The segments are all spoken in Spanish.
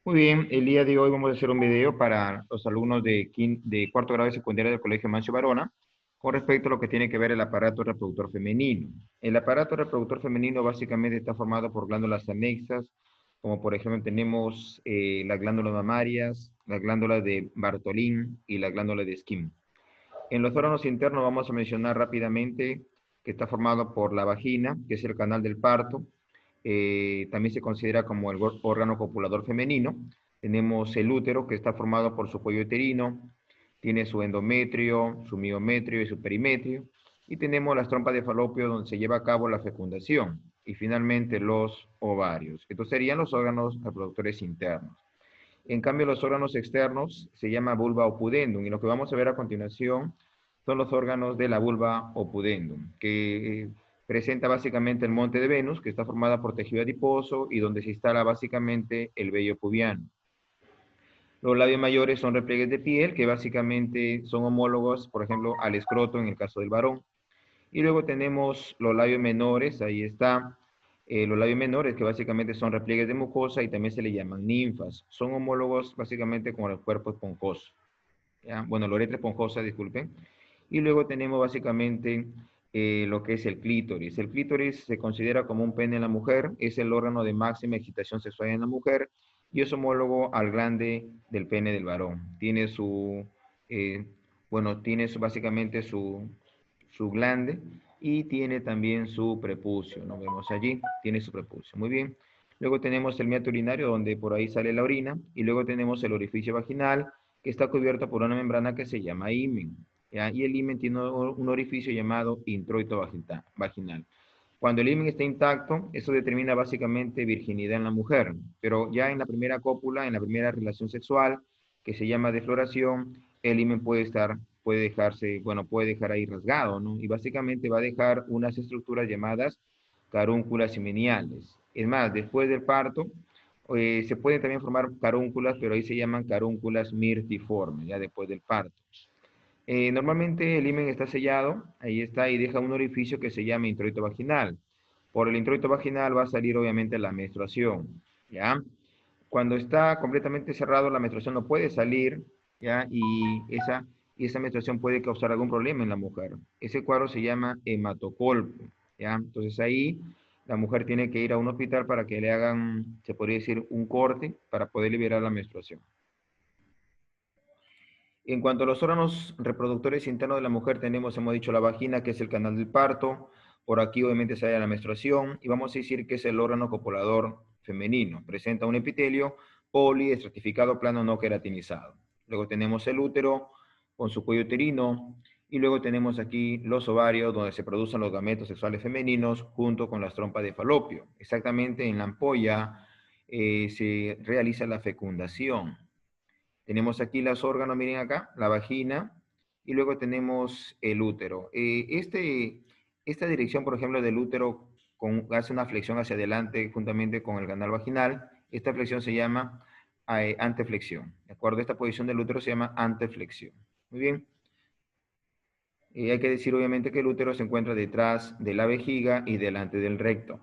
Muy bien, el día de hoy vamos a hacer un video para los alumnos de cuarto grado de secundaria del Colegio Mancio Varona con respecto a lo que tiene que ver el aparato reproductor femenino. El aparato reproductor femenino básicamente está formado por glándulas anexas, como por ejemplo tenemos las glándulas mamarias, las glándulas de Bartolín y las glándulas de Skim. En los órganos internos vamos a mencionar rápidamente que está formado por la vagina, que es el canal del parto. También se considera como el órgano copulador femenino. Tenemos el útero, que está formado por su cuello uterino, tiene su endometrio, su miometrio y su perimetrio. Y tenemos las trompas de falopio donde se lleva a cabo la fecundación. Y finalmente los ovarios. Estos serían los órganos reproductores internos. En cambio, los órganos externos se llama vulva o pudendum, y lo que vamos a ver a continuación son los órganos de la vulva o pudendum, que presenta básicamente el monte de Venus, que está formada por tejido adiposo y donde se instala básicamente el vello pubiano. Los labios mayores son repliegues de piel, que básicamente son homólogos, por ejemplo, al escroto en el caso del varón. Y luego tenemos los labios menores, ahí está, los labios menores, que básicamente son repliegues de mucosa y también se le llaman ninfas. Son homólogos básicamente con el cuerpo esponjoso. ¿Ya? Bueno, la uretra esponjosa, disculpen. Y luego tenemos básicamente lo que es el clítoris. El clítoris se considera como un pene en la mujer, es el órgano de máxima excitación sexual en la mujer y es homólogo al glande del pene del varón. Tiene eh, tiene básicamente su glande y tiene también su prepucio. Nos vemos allí, tiene su prepucio. Muy bien. Luego tenemos el meato urinario, donde por ahí sale la orina, y luego tenemos el orificio vaginal, que está cubierto por una membrana que se llama himen. ¿Ya? Y el himen tiene un orificio llamado introito vaginal. Cuando el himen está intacto, eso determina básicamente virginidad en la mujer, pero ya en la primera cópula, en la primera relación sexual, que se llama defloración, el himen puede dejarse, bueno, puede dejar ahí rasgado, ¿no? Y básicamente va a dejar unas estructuras llamadas carúnculas himeniales. Es más, después del parto, se pueden también formar carúnculas, pero ahí se llaman carúnculas mirtiformes, ya después del parto. Normalmente el himen está sellado, ahí está, y deja un orificio que se llama introito vaginal. Por el introito vaginal va a salir obviamente la menstruación, ¿ya? Cuando está completamente cerrado, la menstruación no puede salir, ¿ya? Y esa menstruación puede causar algún problema en la mujer. Ese cuadro se llama hematocolpo, ¿ya? Entonces ahí la mujer tiene que ir a un hospital para que le hagan, se podría decir, un corte para poder liberar la menstruación. En cuanto a los órganos reproductores internos de la mujer, hemos dicho, la vagina, que es el canal del parto. Por aquí obviamente se halla la menstruación. Y vamos a decir que es el órgano copulador femenino. Presenta un epitelio poliestratificado plano no queratinizado. Luego tenemos el útero con su cuello uterino. Y luego tenemos aquí los ovarios, donde se producen los gametos sexuales femeninos junto con las trompas de falopio. Exactamente en la ampolla se realiza la fecundación. Tenemos aquí los órganos, miren acá, la vagina, y luego tenemos el útero. Esta dirección, por ejemplo, del útero hace una flexión hacia adelante juntamente con el canal vaginal. Esta flexión se llama anteflexión. ¿De acuerdo? Esta posición del útero se llama anteflexión. Muy bien. Hay que decir, obviamente, que el útero se encuentra detrás de la vejiga y delante del recto.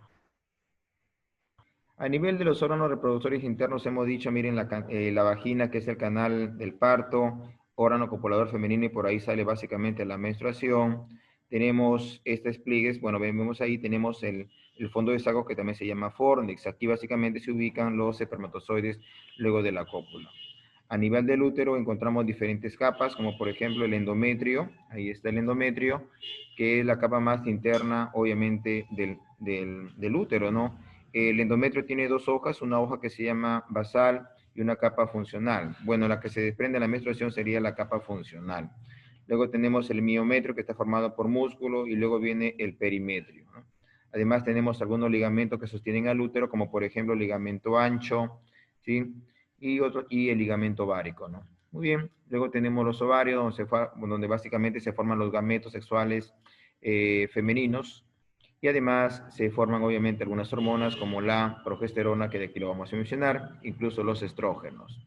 A nivel de los órganos reproductores internos, hemos dicho, miren, la vagina, que es el canal del parto, órgano copulador femenino, y por ahí sale básicamente la menstruación. Tenemos estos pliegues, bueno, vemos ahí, tenemos el fondo de saco, que también se llama fornix. Aquí básicamente se ubican los espermatozoides luego de la cópula. A nivel del útero encontramos diferentes capas, como por ejemplo el endometrio, ahí está el endometrio, que es la capa más interna, obviamente, del útero, ¿no? El endometrio tiene dos hojas, una hoja que se llama basal y una capa funcional. Bueno, la que se desprende de la menstruación sería la capa funcional. Luego tenemos el miometrio, que está formado por músculo, y luego viene el perimetrio, ¿no? Además tenemos algunos ligamentos que sostienen al útero, como por ejemplo el ligamento ancho, ¿sí? Y el ligamento ovárico, ¿no? Muy bien. Luego tenemos los ovarios, donde básicamente se forman los gametos sexuales femeninos, y además se forman obviamente algunas hormonas como la progesterona, que de aquí lo vamos a mencionar, incluso los estrógenos.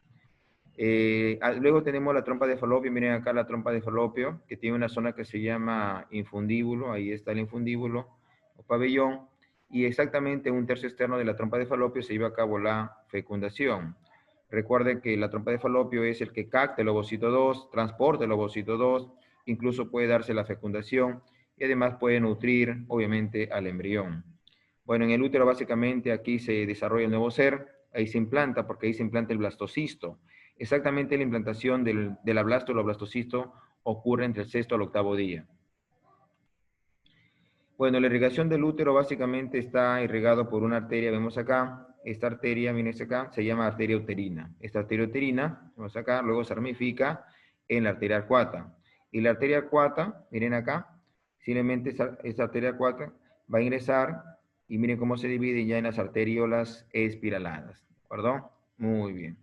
Luego tenemos la trompa de falopio. Miren acá la trompa de falopio, que tiene una zona que se llama infundíbulo. Ahí está el infundíbulo o pabellón. Y exactamente un tercio externo de la trompa de falopio se lleva a cabo la fecundación. Recuerden que la trompa de falopio es el que capta el ovocito 2, transporta el ovocito 2, incluso puede darse la fecundación y además puede nutrir, obviamente, al embrión. Bueno, en el útero básicamente aquí se desarrolla el nuevo ser, ahí se implanta, porque ahí se implanta el blastocisto. Exactamente la implantación del ablasto o blastocisto ocurre entre el sexto al octavo día. Bueno, la irrigación del útero básicamente está irrigado por una arteria, vemos acá, esta arteria, miren acá, se llama arteria uterina. Esta arteria uterina, vemos acá, luego se ramifica en la arteria arcuata. Y la arteria arcuata, miren acá, simplemente esta arteria arcuata va a ingresar y miren cómo se divide ya en las arteriolas espiraladas, ¿de acuerdo? Muy bien.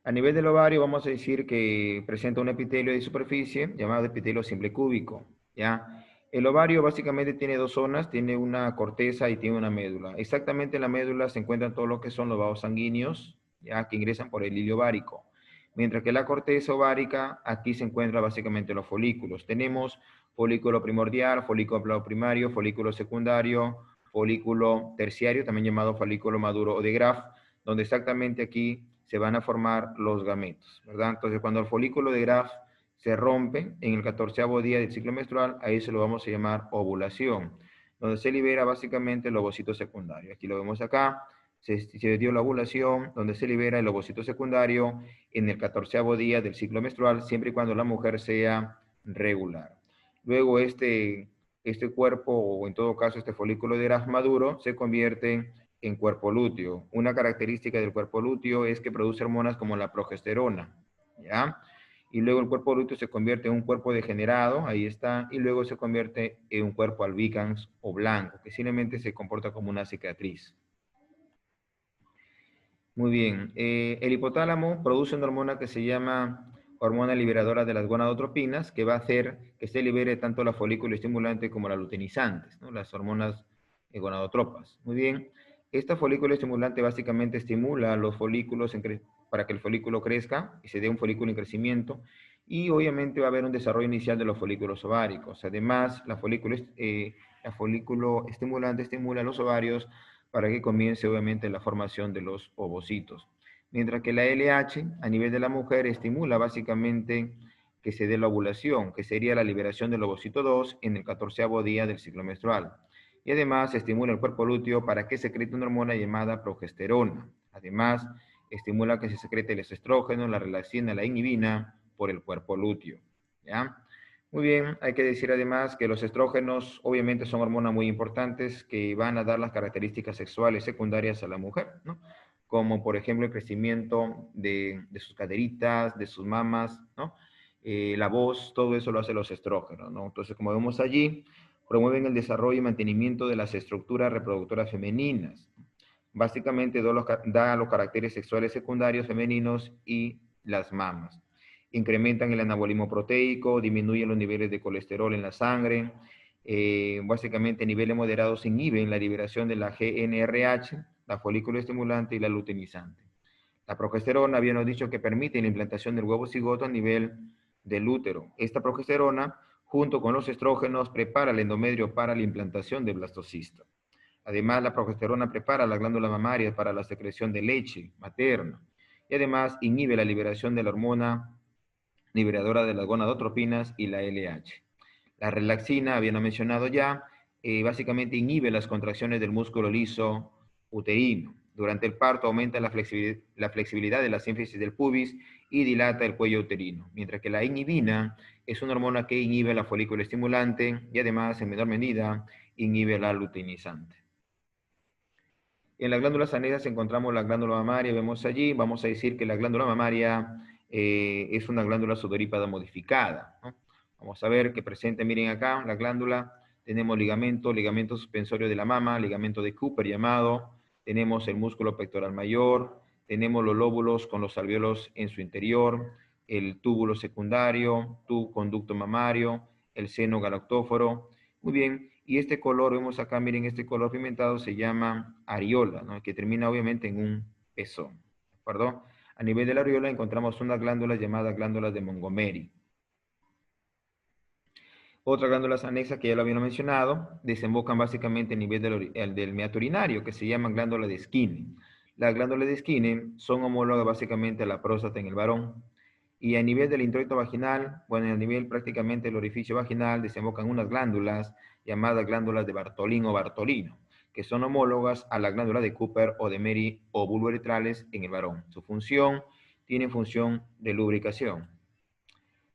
A nivel del ovario vamos a decir que presenta un epitelio de superficie llamado epitelio simple cúbico, ¿ya? El ovario básicamente tiene dos zonas, tiene una corteza y tiene una médula. Exactamente en la médula se encuentran todo lo que son los vasos sanguíneos, ¿ya? Que ingresan por el hilio ovárico. Mientras que la corteza ovárica, aquí se encuentran básicamente los folículos. Tenemos folículo primordial, folículo primario, folículo secundario, folículo terciario, también llamado folículo maduro o de Graf, donde exactamente aquí se van a formar los gametos, ¿verdad? Entonces, cuando el folículo de Graf se rompe en el 14º día del ciclo menstrual, ahí se lo vamos a llamar ovulación, donde se libera básicamente el ovocito secundario. Aquí lo vemos acá, se dio la ovulación, donde se libera el ovocito secundario en el 14º día del ciclo menstrual, siempre y cuando la mujer sea regular. Luego este cuerpo, o en todo caso este folículo de Graf maduro, se convierte en cuerpo lúteo. Una característica del cuerpo lúteo es que produce hormonas como la progesterona, ¿ya? Y luego el cuerpo lúteo se convierte en un cuerpo degenerado, ahí está, y luego se convierte en un cuerpo albicans o blanco, que simplemente se comporta como una cicatriz. Muy bien, el hipotálamo produce una hormona que se llama hormona liberadora de las gonadotropinas, que va a hacer que se libere tanto la folículo estimulante como la luteinizantes, ¿no? Las hormonas gonadotropas. Muy bien, esta folículo estimulante básicamente estimula los folículos para que el folículo crezca y se dé un folículo en crecimiento, y obviamente va a haber un desarrollo inicial de los folículos ováricos. Además, la folículo estimulante estimula los ovarios para que comience obviamente la formación de los ovocitos. Mientras que la LH a nivel de la mujer estimula básicamente que se dé la ovulación, que sería la liberación del ovocito 2 en el 14º día del ciclo menstrual. Y además estimula el cuerpo lúteo para que secrete una hormona llamada progesterona. Además, estimula que se secrete los estrógenos, la relaxina, la inhibina por el cuerpo lúteo. ¿Ya? Muy bien, hay que decir además que los estrógenos obviamente son hormonas muy importantes que van a dar las características sexuales secundarias a la mujer, ¿no? Como por ejemplo el crecimiento de sus caderitas, de sus mamas, ¿no? La voz, todo eso lo hacen los estrógenos, ¿no? Entonces, como vemos allí, promueven el desarrollo y mantenimiento de las estructuras reproductoras femeninas. Básicamente da los caracteres sexuales secundarios femeninos y las mamas. Incrementan el anabolismo proteico, disminuyen los niveles de colesterol en la sangre, básicamente niveles moderados inhiben la liberación de la GnRH, la folículo estimulante y la luteinizante. La progesterona, habíamos dicho que permite la implantación del huevo cigoto a nivel del útero. Esta progesterona, junto con los estrógenos, prepara el endometrio para la implantación del blastocisto. Además, la progesterona prepara las glándulas mamarias para la secreción de leche materna y además inhibe la liberación de la hormona liberadora de las gonadotropinas y la LH. La relaxina, habíamos mencionado ya, básicamente inhibe las contracciones del músculo liso uterino. Durante el parto aumenta la flexibilidad de la sínfisis del pubis y dilata el cuello uterino, mientras que la inhibina es una hormona que inhibe la folícula estimulante y además, en menor medida, inhibe la luteinizante. En las glándulas anejas encontramos la glándula mamaria, vemos allí, vamos a decir que la glándula mamaria es una glándula sudorípada modificada, ¿no? Vamos a ver que presente, miren acá, la glándula, tenemos ligamento suspensorio de la mama, ligamento de Cooper llamado, tenemos el músculo pectoral mayor, tenemos los lóbulos con los alvéolos en su interior, el túbulo secundario, tu conducto mamario, el seno galactóforo. Muy bien, y este color, vemos acá, miren, este color pigmentado se llama areola, ¿no? Que termina obviamente en un pezón, ¿de acuerdo? A nivel de la areola encontramos unas glándulas llamadas glándulas de Montgomery. Otras glándulas anexas que ya lo habíamos mencionado, desembocan básicamente a nivel del meato urinario, que se llaman glándulas de Skinner. Las glándulas de Skinner son homólogas básicamente a la próstata en el varón. Y a nivel del introito vaginal, bueno, a nivel prácticamente del orificio vaginal, desembocan unas glándulas llamadas glándulas de Bartolín o Bartolino, que son homólogas a la glándula de Cooper o de Meri o bulboretrales en el varón. Su función tiene función de lubricación.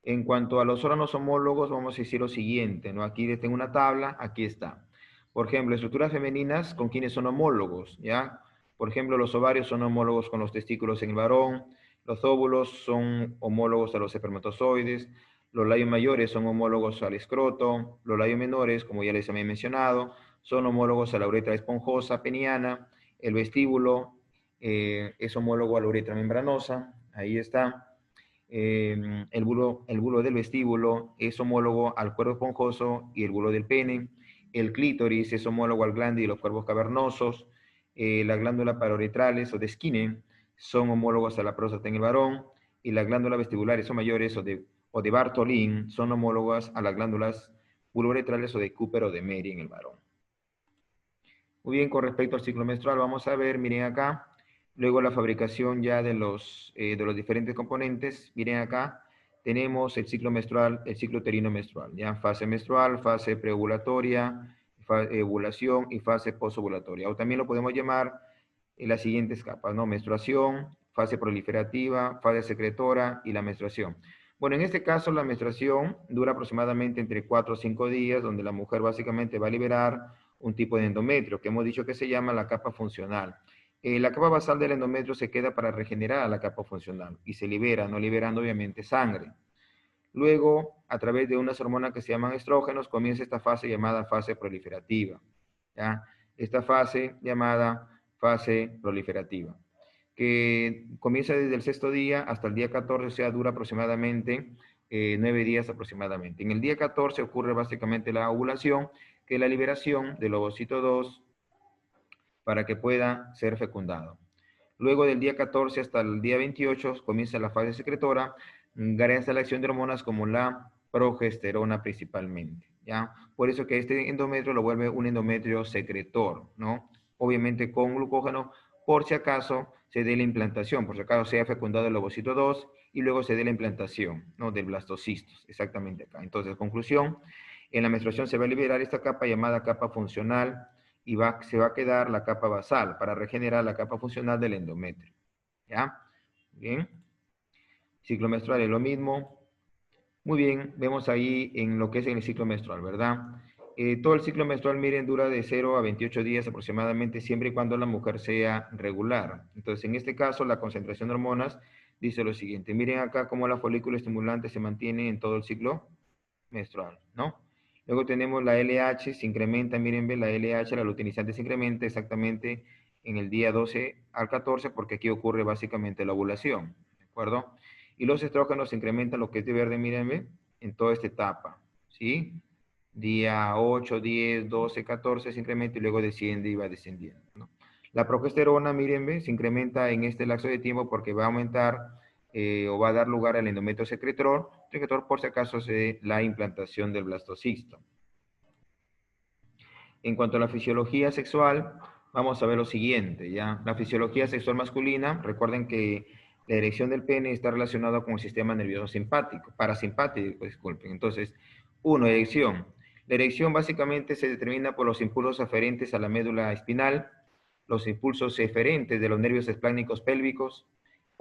En cuanto a los órganos homólogos, vamos a decir lo siguiente, ¿no? Aquí tengo una tabla, aquí está. Por ejemplo, estructuras femeninas, ¿con quiénes son homólogos? ¿Ya? Por ejemplo, los ovarios son homólogos con los testículos en el varón, los óvulos son homólogos a los espermatozoides, los labios mayores son homólogos al escroto, los labios menores, como ya les había mencionado, son homólogos a la uretra esponjosa peniana, el vestíbulo es homólogo a la uretra membranosa, ahí está. El bulo del vestíbulo es homólogo al cuerpo esponjoso y el bulo del pene. El clítoris es homólogo al glande y los cuerpos cavernosos. Las glándulas parouretrales o de Skinner son homólogos a la próstata en el varón. Y las glándulas vestibulares o mayores o de Bartholin son homólogas a las glándulas bulboretrales o de Cooper o de Meri en el varón. Muy bien, con respecto al ciclo menstrual, vamos a ver, miren acá, luego la fabricación ya de los diferentes componentes, miren acá, tenemos el ciclo menstrual, el ciclo uterino menstrual, ya fase menstrual, fase preovulatoria, ovulación y fase posovulatoria, o también lo podemos llamar en las siguientes capas, ¿no? Menstruación, fase proliferativa, fase secretora y la menstruación. Bueno, en este caso la menstruación dura aproximadamente entre 4 o 5 días, donde la mujer básicamente va a liberar un tipo de endometrio, que hemos dicho que se llama la capa funcional. La capa basal del endometrio se queda para regenerar a la capa funcional y se libera, no liberando obviamente sangre. Luego, a través de unas hormonas que se llaman estrógenos, comienza esta fase llamada fase proliferativa. ¿Ya? Esta fase llamada fase proliferativa, que comienza desde el sexto día hasta el día 14, o sea, dura aproximadamente 9 días aproximadamente. En el día 14 ocurre básicamente la ovulación, que es la liberación del ovocito 2 para que pueda ser fecundado. Luego del día 14 hasta el día 28 comienza la fase secretora, gracias a la acción de hormonas como la progesterona principalmente, ¿ya? Por eso que este endometrio lo vuelve un endometrio secretor, ¿no? Obviamente con glucógeno, por si acaso se dé la implantación, por si acaso sea fecundado el ovocito 2 y luego se dé la implantación, ¿no? Del blastocistos, exactamente acá. Entonces, conclusión, en la menstruación se va a liberar esta capa llamada capa funcional, y se va a quedar la capa basal para regenerar la capa funcional del endometrio. ¿Ya? Bien. Ciclo menstrual es lo mismo. Muy bien, vemos ahí en lo que es el ciclo menstrual, ¿verdad? Todo el ciclo menstrual, miren, dura de 0 a 28 días aproximadamente, siempre y cuando la mujer sea regular. Entonces, en este caso, la concentración de hormonas dice lo siguiente. Miren acá cómo la folículo estimulante se mantiene en todo el ciclo menstrual, ¿no? Luego tenemos la LH, se incrementa, miren, ve, la LH, la luteinizante se incrementa exactamente en el día 12 al 14, porque aquí ocurre básicamente la ovulación, ¿de acuerdo? Y los estrógenos se incrementan, lo que es de verde, miren, ve, en toda esta etapa, ¿sí? Día 8, 10, 12, 14 se incrementa y luego desciende y va descendiendo, ¿no? La progesterona, miren, ve, se incrementa en este lapso de tiempo porque va a aumentar o va a dar lugar al endometrio secretor por si acaso se dé la implantación del blastocisto. En cuanto a la fisiología sexual, vamos a ver lo siguiente, ¿ya? La fisiología sexual masculina, recuerden que la erección del pene está relacionada con el sistema nervioso simpático, parasimpático, disculpen. Entonces, uno, erección. La erección básicamente se determina por los impulsos aferentes a la médula espinal, los impulsos eferentes de los nervios espláncnicos pélvicos.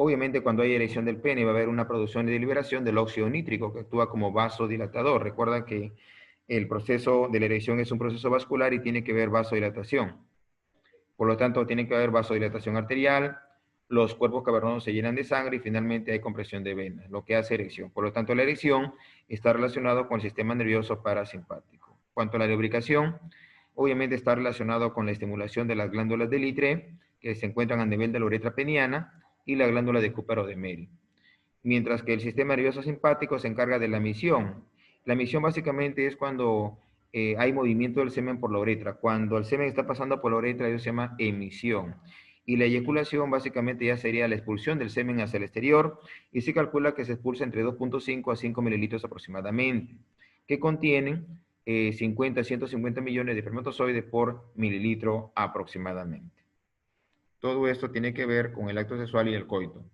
Obviamente, cuando hay erección del pene va a haber una producción y liberación del óxido nítrico que actúa como vasodilatador. Recuerda que el proceso de la erección es un proceso vascular y tiene que haber vasodilatación. Por lo tanto, tiene que haber vasodilatación arterial, los cuerpos cavernosos se llenan de sangre y finalmente hay compresión de venas, lo que hace erección. Por lo tanto, la erección está relacionada con el sistema nervioso parasimpático. Cuanto a la lubricación, obviamente está relacionado con la estimulación de las glándulas de Litre, que se encuentran a nivel de la uretra peniana, y la glándula de Cooper o de Meri. Mientras que el sistema nervioso simpático se encarga de la misión. La misión básicamente es cuando hay movimiento del semen por la uretra. Cuando el semen está pasando por la uretra, eso se llama emisión. Y la eyaculación básicamente ya sería la expulsión del semen hacia el exterior y se calcula que se expulsa entre 2.5 a 5 mililitros aproximadamente, que contienen 50 a 150 millones de espermatozoides por mililitro aproximadamente. Todo esto tiene que ver con el acto sexual y el coito.